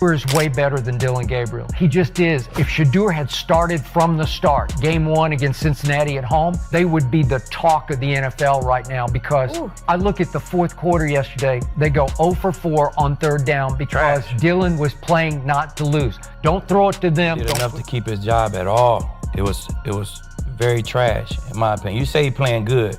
Is way better than Dillon Gabriel. He just is. If Shedeur had started from the start, game 1 against Cincinnati at home, they would be the talk of the NFL right now because I look at the fourth quarter yesterday, they go 0 for 4 on third down because Dillon was playing not to lose. Don't throw it to them. He did enough to keep his job at all. It was very trash, in my opinion. You say he playing good.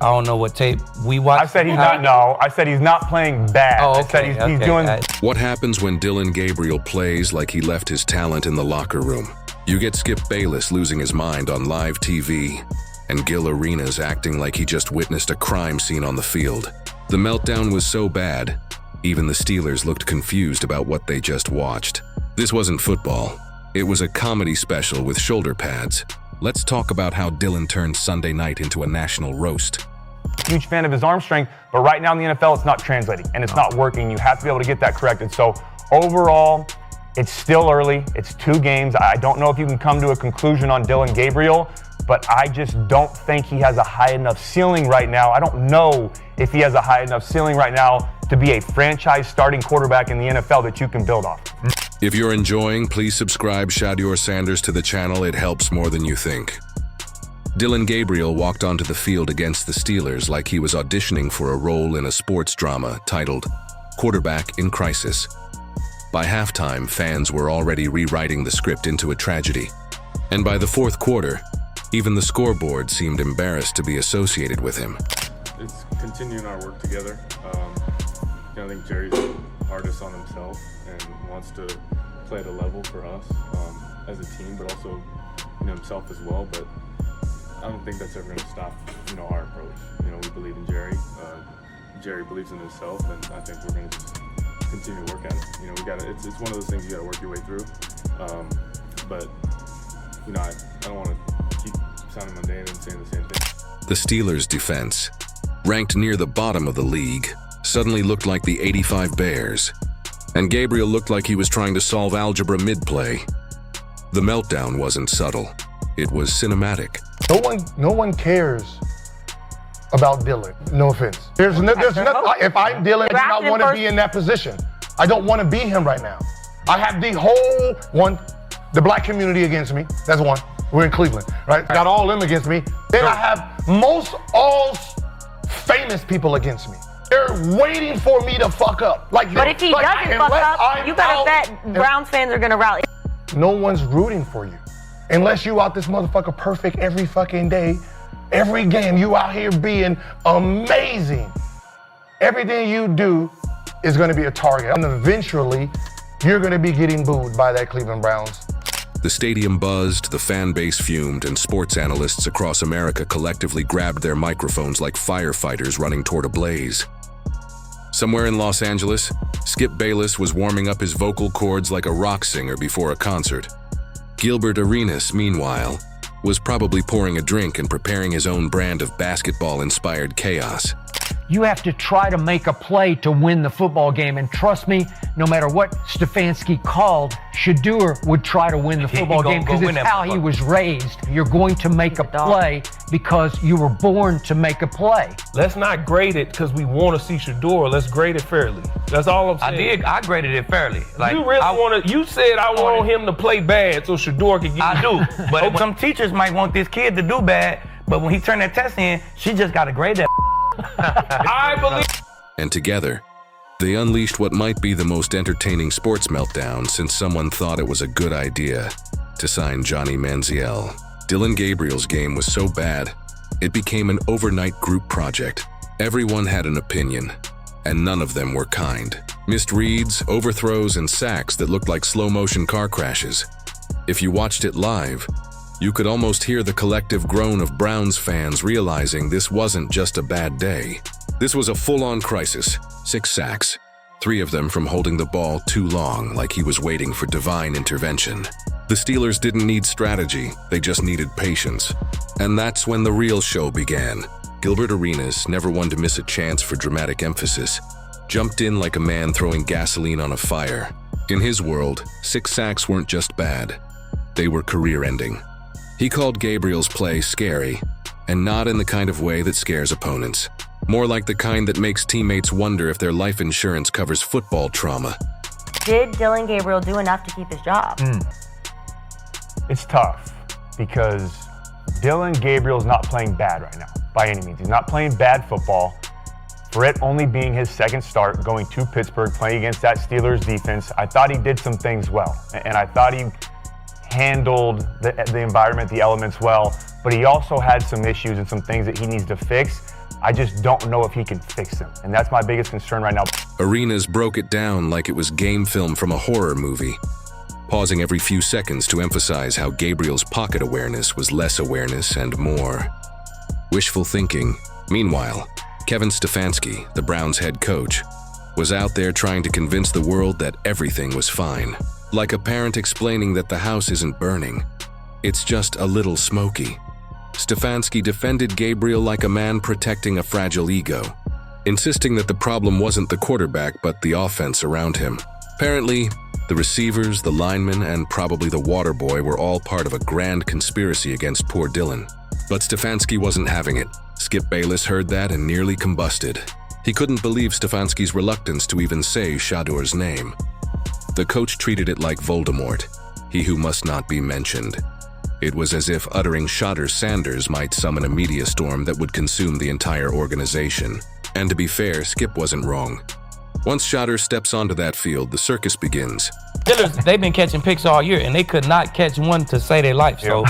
I don't know what tape we watched. I said he's not, no. I said he's not playing bad. Oh, okay, I said he's doing... What happens when Dillon Gabriel plays like he left his talent in the locker room? You get Skip Bayless losing his mind on live TV, and Gil Arenas acting like he just witnessed a crime scene on the field. The meltdown was so bad, even the Steelers looked confused about what they just watched. This wasn't football. It was a comedy special with shoulder pads. Let's talk about how Dillon turned Sunday night into a national roast. Huge fan of his arm strength, but right now in the NFL, it's not translating, and it's not working. You have to be able to get that corrected. So overall, it's still early. It's 2 games. I don't know if you can come to a conclusion on Dillon Gabriel, but I just don't think he has a high enough ceiling right now. I don't know if he has a high enough ceiling right now to be a franchise starting quarterback in the NFL that you can build off. If you're enjoying, please subscribe Shedeur Sanders to the channel. It helps more than you think. Dillon Gabriel walked onto the field against the Steelers like he was auditioning for a role in a sports drama titled Quarterback in Crisis. By halftime, fans were already rewriting the script into a tragedy. And by the fourth quarter, even the scoreboard seemed embarrassed to be associated with him. It's continuing our work together. I think Jerry's artist on himself and wants to play at a level for us as a team, but also himself as well. But I don't think that's ever going to stop our approach. We believe in Jerry. Jerry believes in himself, and I think we're going to just continue to work at it. We got it's one of those things you got to work your way through. But I don't want to keep sounding mundane and saying the same thing. The Steelers' defense, ranked near the bottom of the league, suddenly looked like the '85 Bears, and Gabriel looked like he was trying to solve algebra mid-play. The meltdown wasn't subtle. It was cinematic. No one cares about Dillon. No offense. There's nothing. If I'm Dillon, I do not want to be in that position. I don't want to be him right now. I have the black community against me. That's one. We're in Cleveland, right? I got all them against me. Then I have all famous people against me. They're waiting for me to fuck up. But if he doesn't fuck up, you better bet Browns fans are gonna rally. No one's rooting for you. Unless you out this motherfucker perfect every fucking day, every game, you out here being amazing. Everything you do is gonna be a target. And eventually, you're gonna be getting booed by that Cleveland Browns. The stadium buzzed, the fan base fumed, and sports analysts across America collectively grabbed their microphones like firefighters running toward a blaze. Somewhere in Los Angeles, Skip Bayless was warming up his vocal cords like a rock singer before a concert. Gilbert Arenas, meanwhile, was probably pouring a drink and preparing his own brand of basketball-inspired chaos. You have to try to make a play to win the football game. And trust me, no matter what Stefanski called, Shedeur would try to win the football game because it's how he was raised. You're going to make a play because you were born to make a play. Let's not grade it because we want to see Shedeur. Let's grade it fairly. That's all I'm saying. I graded it fairly. Like, you really want to, you said I want him to play bad so Shedeur can get I do, but some teachers might want this kid to do bad, but when he turned that test in, she just got to grade that. I believe. And together, they unleashed what might be the most entertaining sports meltdown since someone thought it was a good idea to sign Johnny Manziel. Dillon Gabriel's game was so bad, it became an overnight group project. Everyone had an opinion, and none of them were kind. Missed reads, overthrows, and sacks that looked like slow-motion car crashes. If you watched it live, you could almost hear the collective groan of Browns fans realizing this wasn't just a bad day. This was a full-on crisis. 6 sacks, 3 of them from holding the ball too long, like he was waiting for divine intervention. The Steelers didn't need strategy, they just needed patience. And that's when the real show began. Gilbert Arenas, never one to miss a chance for dramatic emphasis, jumped in like a man throwing gasoline on a fire. In his world, 6 sacks weren't just bad, they were career-ending. He called Gabriel's play scary, and not in the kind of way that scares opponents. More like the kind that makes teammates wonder if their life insurance covers football trauma. Did Dillon Gabriel do enough to keep his job? It's tough because Dillon Gabriel's not playing bad right now, by any means. He's not playing bad football. For it only being his second start, going to Pittsburgh, playing against that Steelers defense, I thought he did some things well. And I thought he handled the environment, the elements well, but he also had some issues and some things that he needs to fix. I just don't know if he can fix them. And that's my biggest concern right now. Arenas broke it down like it was game film from a horror movie, pausing every few seconds to emphasize how Gabriel's pocket awareness was less awareness and more wishful thinking. Meanwhile, Kevin Stefanski, the Browns head coach, was out there trying to convince the world that everything was fine. Like a parent explaining that the house isn't burning, it's just a little smoky. Stefanski defended Gabriel like a man protecting a fragile ego, insisting that the problem wasn't the quarterback but the offense around him. Apparently, the receivers, the linemen, and probably the water boy were all part of a grand conspiracy against poor Dillon. But Stefanski wasn't having it. Skip Bayless heard that and nearly combusted. He couldn't believe Stefanski's reluctance to even say Shador's name. The coach treated it like Voldemort, he who must not be mentioned. It was as if uttering Shador Sanders might summon a media storm that would consume the entire organization. And to be fair, Skip wasn't wrong. Once Shador steps onto that field, the circus begins. Steelers, they've been catching picks all year, and they could not catch one to save their life. So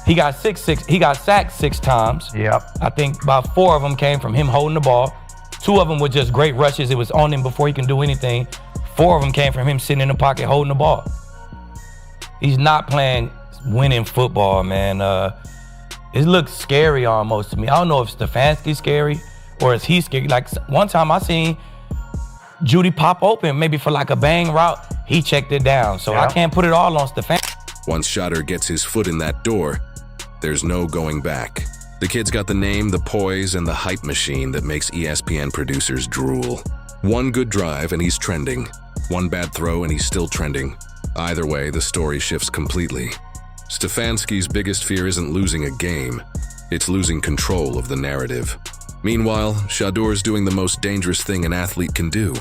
he got sacked 6 times. Yep. I think about 4 of them came from him holding the ball. 2 of them were just great rushes. It was on him before he can do anything. 4 of them came from him sitting in the pocket holding the ball. He's not playing winning football, man. It looks scary almost to me. I don't know if Stefanski's scary or is he scary. Like one time I seen Judy pop open, maybe for like a bang route. He checked it down. So I can't put it all on Stefanski. Once Shador gets his foot in that door, there's no going back. The kid's got the name, the poise, and the hype machine that makes ESPN producers drool. One good drive and he's trending. One bad throw and he's still trending. Either way, the story shifts completely. Stefanski's biggest fear isn't losing a game, it's losing control of the narrative. Meanwhile, Shador's doing the most dangerous thing an athlete can do,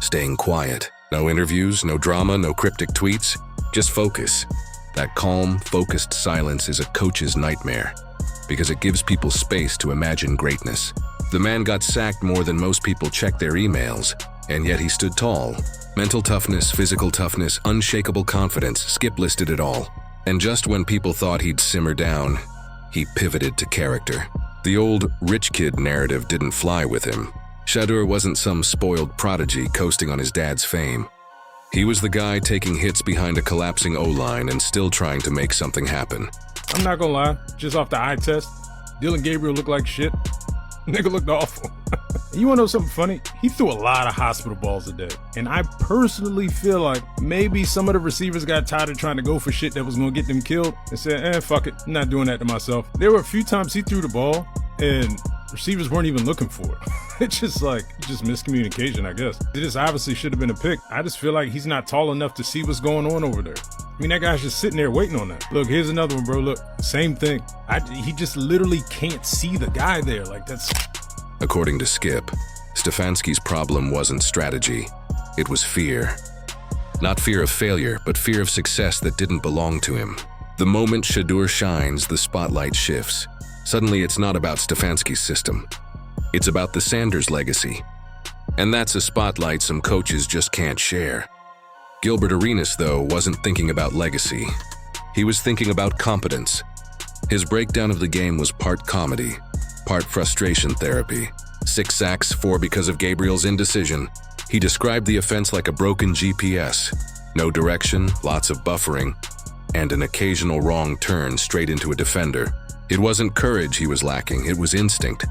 staying quiet. No interviews, no drama, no cryptic tweets, just focus. That calm, focused silence is a coach's nightmare because it gives people space to imagine greatness. The man got sacked more than most people check their emails, and yet he stood tall. Mental toughness, physical toughness, unshakable confidence, Skip listed it all. And just when people thought he'd simmer down, he pivoted to character. The old rich kid narrative didn't fly with him. Shador wasn't some spoiled prodigy coasting on his dad's fame. He was the guy taking hits behind a collapsing O-line and still trying to make something happen. I'm not gonna lie, just off the eye test, Dillon Gabriel looked like shit. Nigga looked awful. You wanna know something funny? He threw a lot of hospital balls today. And I personally feel like maybe some of the receivers got tired of trying to go for shit that was gonna get them killed and said, fuck it, I'm not doing that to myself. There were a few times he threw the ball and receivers weren't even looking for it. It's just miscommunication, I guess. This obviously should have been a pick. I just feel like he's not tall enough to see what's going on over there. I mean, that guy's just sitting there waiting on that. Look, here's another one, bro. Look, same thing. He just literally can't see the guy there. Like, that's... According to Skip, Stefanski's problem wasn't strategy. It was fear. Not fear of failure, but fear of success that didn't belong to him. The moment Shador shines, the spotlight shifts. Suddenly, it's not about Stefanski's system. It's about the Sanders legacy. And that's a spotlight some coaches just can't share. Gilbert Arenas, though, wasn't thinking about legacy. He was thinking about competence. His breakdown of the game was part comedy, part frustration therapy. 6 sacks, 4 because of Gabriel's indecision. He described the offense like a broken GPS. No direction, lots of buffering, and an occasional wrong turn straight into a defender. It wasn't courage he was lacking, it was instinct.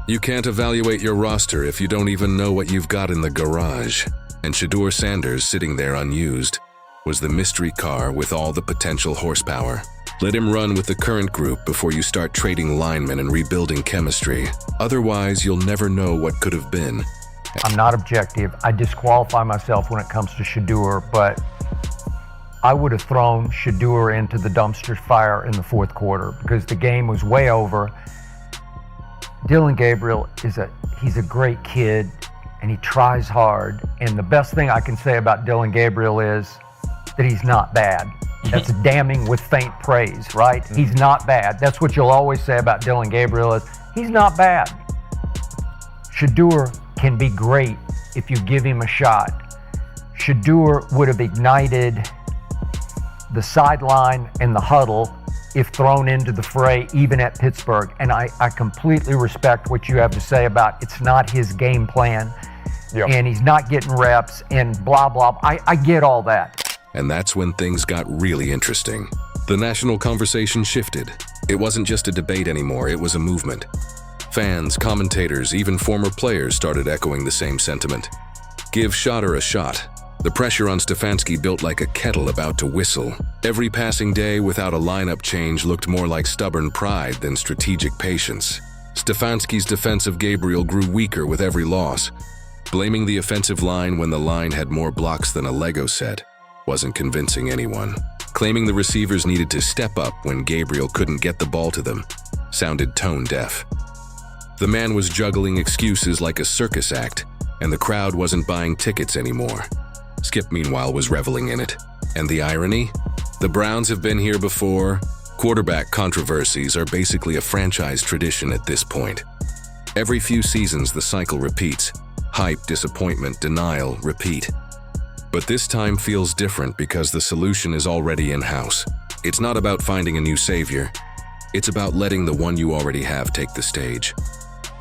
You can't evaluate your roster if you don't even know what you've got in the garage. And Shador Sanders, sitting there unused, was the mystery car with all the potential horsepower. Let him run with the current group before you start trading linemen and rebuilding chemistry. Otherwise, you'll never know what could have been. I'm not objective. I disqualify myself when it comes to Shador, but I would have thrown Shador into the dumpster fire in the fourth quarter because the game was way over. Dillon Gabriel he's a great kid, and he tries hard. And the best thing I can say about Dillon Gabriel is that he's not bad. That's damning with faint praise, right? He's not bad. That's what you'll always say about Dillon Gabriel is he's not bad. Shedeur can be great if you give him a shot. Shedeur would have ignited the sideline and the huddle if thrown into the fray, even at Pittsburgh. And I completely respect what you have to say about it's not his game plan, and he's not getting reps, and blah, blah. I get all that. And that's when things got really interesting. The national conversation shifted. It wasn't just a debate anymore, it was a movement. Fans, commentators, even former players started echoing the same sentiment. Give Shedeur a shot. The pressure on Stefanski built like a kettle about to whistle. Every passing day without a lineup change looked more like stubborn pride than strategic patience. Stefanski's defense of Gabriel grew weaker with every loss. Blaming the offensive line when the line had more blocks than a Lego set wasn't convincing anyone. Claiming the receivers needed to step up when Gabriel couldn't get the ball to them sounded tone deaf. The man was juggling excuses like a circus act, and the crowd wasn't buying tickets anymore. Skip, meanwhile, was reveling in it. And the irony? The Browns have been here before. Quarterback controversies are basically a franchise tradition at this point. Every few seasons, the cycle repeats. Hype, disappointment, denial, repeat. But this time feels different because the solution is already in-house. It's not about finding a new savior. It's about letting the one you already have take the stage.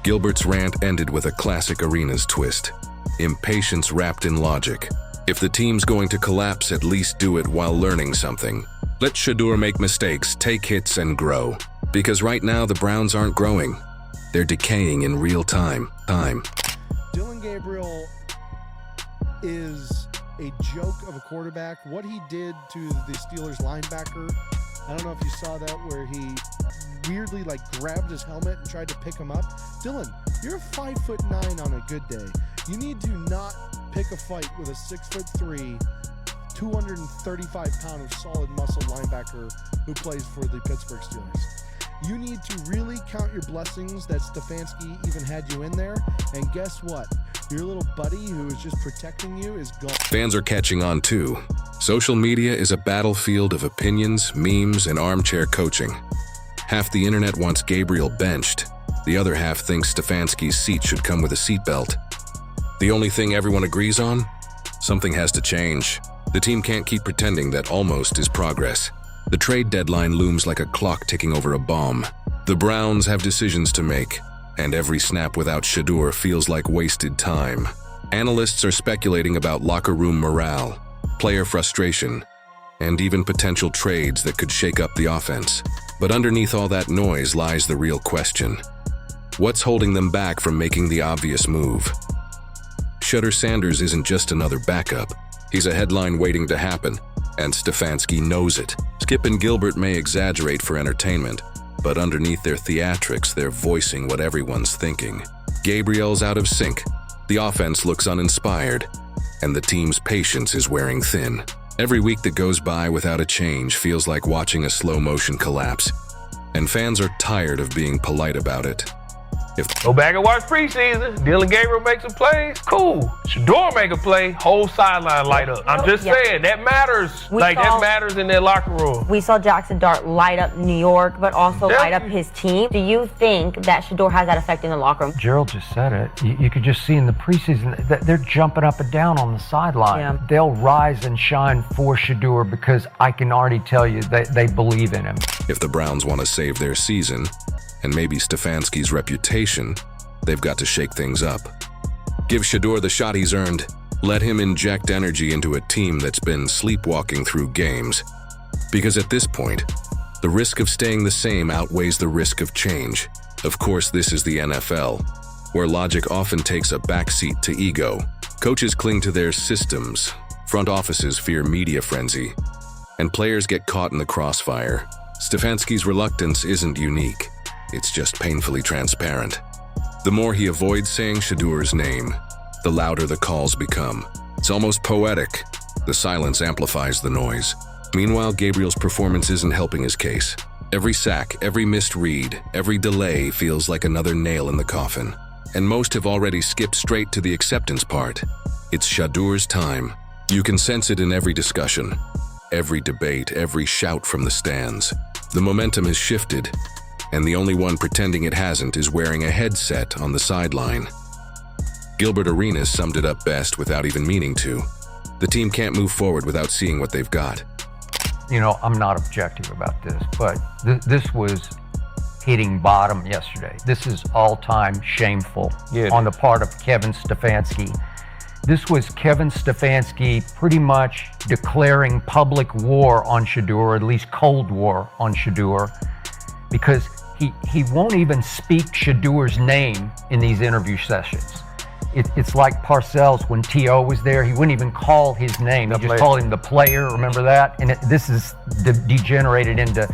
Gilbert's rant ended with a classic Arenas twist. Impatience wrapped in logic. If the team's going to collapse, at least do it while learning something. Let Shedeur make mistakes, take hits, and grow. Because right now, the Browns aren't growing. They're decaying in real time. Dillon Gabriel is a joke of a quarterback. What he did to the Steelers linebacker, I don't know if you saw that, where he weirdly grabbed his helmet and tried to pick him up. Dillon, you're 5'9" on a good day. You need to not pick a fight with a 6'3", 235-pound of solid muscle linebacker who plays for the Pittsburgh Steelers. You need to really count your blessings that Stefanski even had you in there. And guess what? Your little buddy who is just protecting you is gone. Fans are catching on too. Social media is a battlefield of opinions, memes, and armchair coaching. Half the internet wants Gabriel benched. The other half thinks Stefanski's seat should come with a seatbelt. The only thing everyone agrees on? Something has to change. The team can't keep pretending that almost is progress. The trade deadline looms like a clock ticking over a bomb. The Browns have decisions to make, and every snap without Shedeur feels like wasted time. Analysts are speculating about locker room morale, player frustration, and even potential trades that could shake up the offense. But underneath all that noise lies the real question. What's holding them back from making the obvious move? Shedeur Sanders isn't just another backup. He's a headline waiting to happen, and Stefanski knows it. Skip and Gilbert may exaggerate for entertainment, but underneath their theatrics, they're voicing what everyone's thinking. Gabriel's out of sync, the offense looks uninspired, and the team's patience is wearing thin. Every week that goes by without a change feels like watching a slow-motion collapse, and fans are tired of being polite about it. Go back and watch preseason. Dillon Gabriel make some plays. Cool. Shedeur make a play. Whole sideline light up. I'm just saying that matters. That matters in their locker room. We saw Jackson Dart light up New York, but also light up his team. Do you think that Shedeur has that effect in the locker room? Gerald just said it. You could just see in the preseason that they're jumping up and down on the sideline. Yeah. They'll rise and shine for Shedeur because I can already tell you they believe in him. If the Browns want to save their season, and maybe Stefanski's reputation, they've got to shake things up. Give Shedeur the shot he's earned. Let him inject energy into a team that's been sleepwalking through games. Because at this point, the risk of staying the same outweighs the risk of change. Of course, this is the NFL, where logic often takes a backseat to ego. Coaches cling to their systems, front offices fear media frenzy, and players get caught in the crossfire. Stefanski's reluctance isn't unique. It's just painfully transparent. The more he avoids saying Shedeur's name, the louder the calls become. It's almost poetic. The silence amplifies the noise. Meanwhile, Gabriel's performance isn't helping his case. Every sack, every missed read, every delay feels like another nail in the coffin. and most have already skipped straight to the acceptance part. It's Shadour's time. You can sense it in every discussion, every debate, every shout from the stands. The momentum has shifted, and the only one pretending it hasn't is wearing a headset on the sideline. Gilbert Arenas summed it up best without even meaning to. The team can't move forward without seeing what they've got. You know, I'm not objective about this, but this was hitting bottom yesterday. This is all-time shameful on the part of Kevin Stefanski. This was Kevin Stefanski pretty much declaring public war on Shedeur, or at least Cold War on Shedeur, because he won't even speak Shadeur's name in these interview sessions. It's like Parcells when T.O. was there. He wouldn't even call his name. He just called him the player. Remember that? And this is degenerated into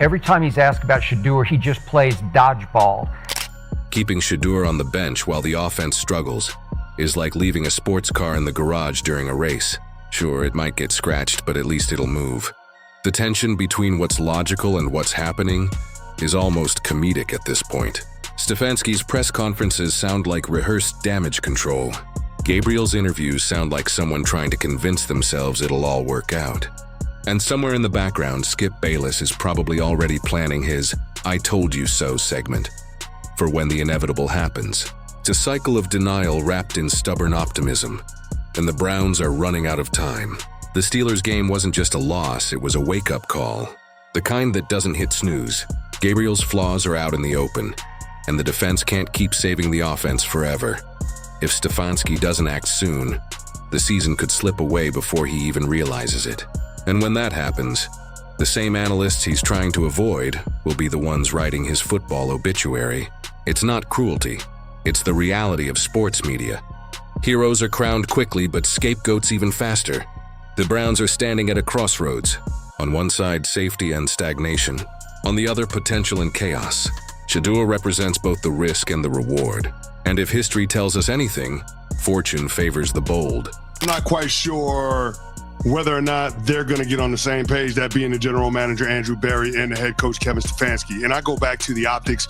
every time he's asked about Shedeur, he just plays dodgeball. Keeping Shedeur on the bench while the offense struggles is like leaving a sports car in the garage during a race. Sure, it might get scratched, but at least it'll move. The tension between what's logical and what's happening is almost comedic at this point. Stefanski's press conferences sound like rehearsed damage control. Gabriel's interviews sound like someone trying to convince themselves it'll all work out. And somewhere in the background, Skip Bayless is probably already planning his "I told you so" segment for when the inevitable happens. It's a cycle of denial wrapped in stubborn optimism, and the Browns are running out of time. The Steelers game wasn't just a loss, it was a wake-up call. The kind that doesn't hit snooze. Gabriel's flaws are out in the open, and the defense can't keep saving the offense forever. If Stefanski doesn't act soon, the season could slip away before he even realizes it. And when that happens, the same analysts he's trying to avoid will be the ones writing his football obituary. It's not cruelty, it's the reality of sports media. Heroes are crowned quickly, but scapegoats even faster. The Browns are standing at a crossroads. On one side, safety and stagnation. On the other, potential and chaos. Shedeur represents both the risk and the reward. And if history tells us anything, fortune favors the bold. I'm not quite sure whether or not they're going to get on the same page, that being the general manager, Andrew Berry, and the head coach, Kevin Stefanski. And I go back to the optics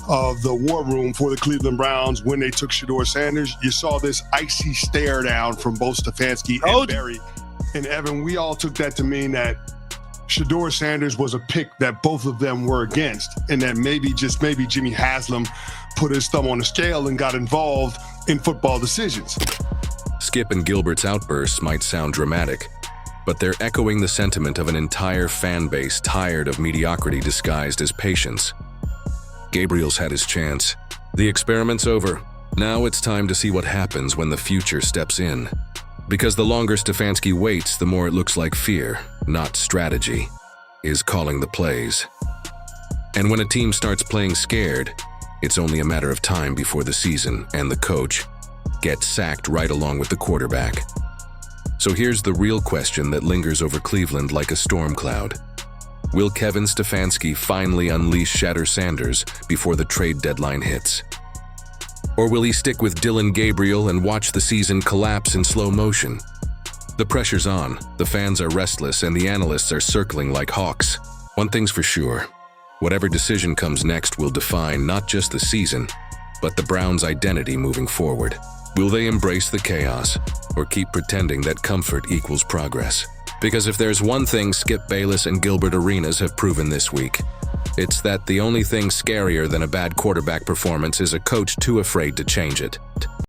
of the war room for the Cleveland Browns when they took Shedeur Sanders. You saw this icy stare down from both Stefanski and Berry. And Evan, we all took that to mean that Shedeur Sanders was a pick that both of them were against, and that maybe, just maybe, Jimmy Haslam put his thumb on the scale and got involved in football decisions. Skip and Gilbert's outbursts might sound dramatic, but they're echoing the sentiment of an entire fan base tired of mediocrity disguised as patience. Gabriel's had his chance. The experiment's over. Now it's time to see what happens when the future steps in. Because the longer Stefanski waits, the more it looks like fear, not strategy, is calling the plays. And when a team starts playing scared, it's only a matter of time before the season and the coach gets sacked right along with the quarterback. So here's the real question that lingers over Cleveland like a storm cloud. Will Kevin Stefanski finally unleash Shadour Sanders before the trade deadline hits? Or will he stick with Dillon Gabriel and watch the season collapse in slow motion? The pressure's on, the fans are restless, and the analysts are circling like hawks. One thing's for sure, whatever decision comes next will define not just the season, but the Browns' identity moving forward. Will they embrace the chaos, or keep pretending that comfort equals progress? Because if there's one thing Skip Bayless and Gilbert Arenas have proven this week, it's that the only thing scarier than a bad quarterback performance is a coach too afraid to change it.